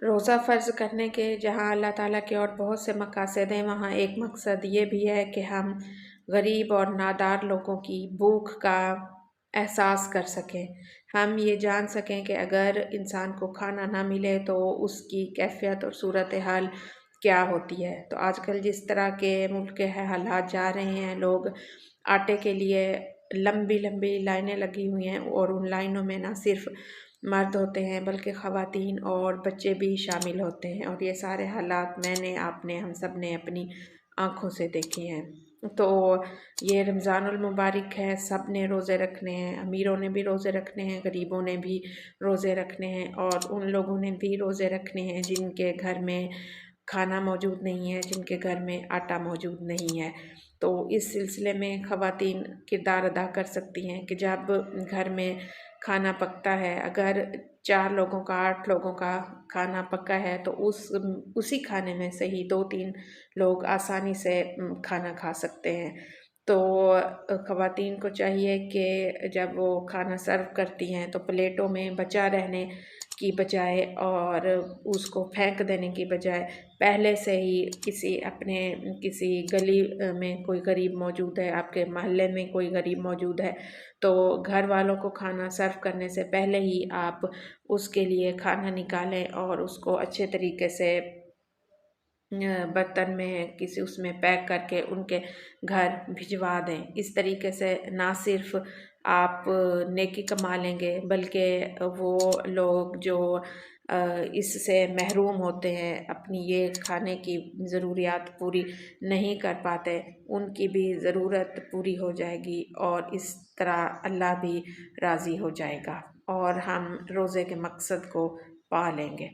रोज़ा फ़र्ज़ करने के जहाँ अल्लाह ताला के और बहुत से मक़ासद हैं, वहाँ एक मकसद ये भी है कि हम गरीब और नादार लोगों की भूख का एहसास कर सकें। हम ये जान सकें कि अगर इंसान को खाना ना मिले तो उसकी कैफ़ियत और सूरत हाल क्या होती है। तो आजकल जिस तरह के मुल्क के हालात जा रहे हैं, लोग आटे के लिए लंबी लंबी लाइनें लगी हुई हैं और उन लाइनों में ना सिर्फ मर्द होते हैं बल्कि ख़वातीन और बच्चे भी शामिल होते हैं, और ये सारे हालात मैंने आपने हम सब ने अपनी आँखों से देखे हैं। तो ये रमज़ानुल मुबारक है, सब ने रोज़े रखने हैं, अमीरों ने भी रोज़े रखने हैं, गरीबों ने भी रोज़े रखने हैं, और उन लोगों ने भी रोज़े रखने हैं जिनके घर में खाना मौजूद नहीं है, जिनके घर में आटा मौजूद नहीं है। तो इस सिलसिले में ख़वातीन किरदार अदा कर सकती हैं कि जब घर में खाना पकता है, अगर 4 लोगों का 8 लोगों का खाना पका है तो उसी खाने में से ही 2-3 लोग आसानी से खाना खा सकते हैं। तो ख़वातीन को चाहिए कि जब वो खाना सर्व करती हैं तो प्लेटों में बचा रहने की बजाय और उसको फेंक देने की बजाय पहले से ही किसी गली में कोई गरीब मौजूद है, आपके मोहल्ले में कोई गरीब मौजूद है, तो घर वालों को खाना सर्व करने से पहले ही आप उसके लिए खाना निकालें और उसको अच्छे तरीके से बर्तन में किसी उसमें पैक करके उनके घर भिजवा दें। इस तरीके से ना सिर्फ आप नेकी कमा लेंगे बल्कि वो लोग जो इससे महरूम होते हैं, अपनी ये खाने की ज़रूरियात पूरी नहीं कर पाते, उनकी भी ज़रूरत पूरी हो जाएगी और इस तरह अल्लाह भी राज़ी हो जाएगा और हम रोज़े के मकसद को पा लेंगे।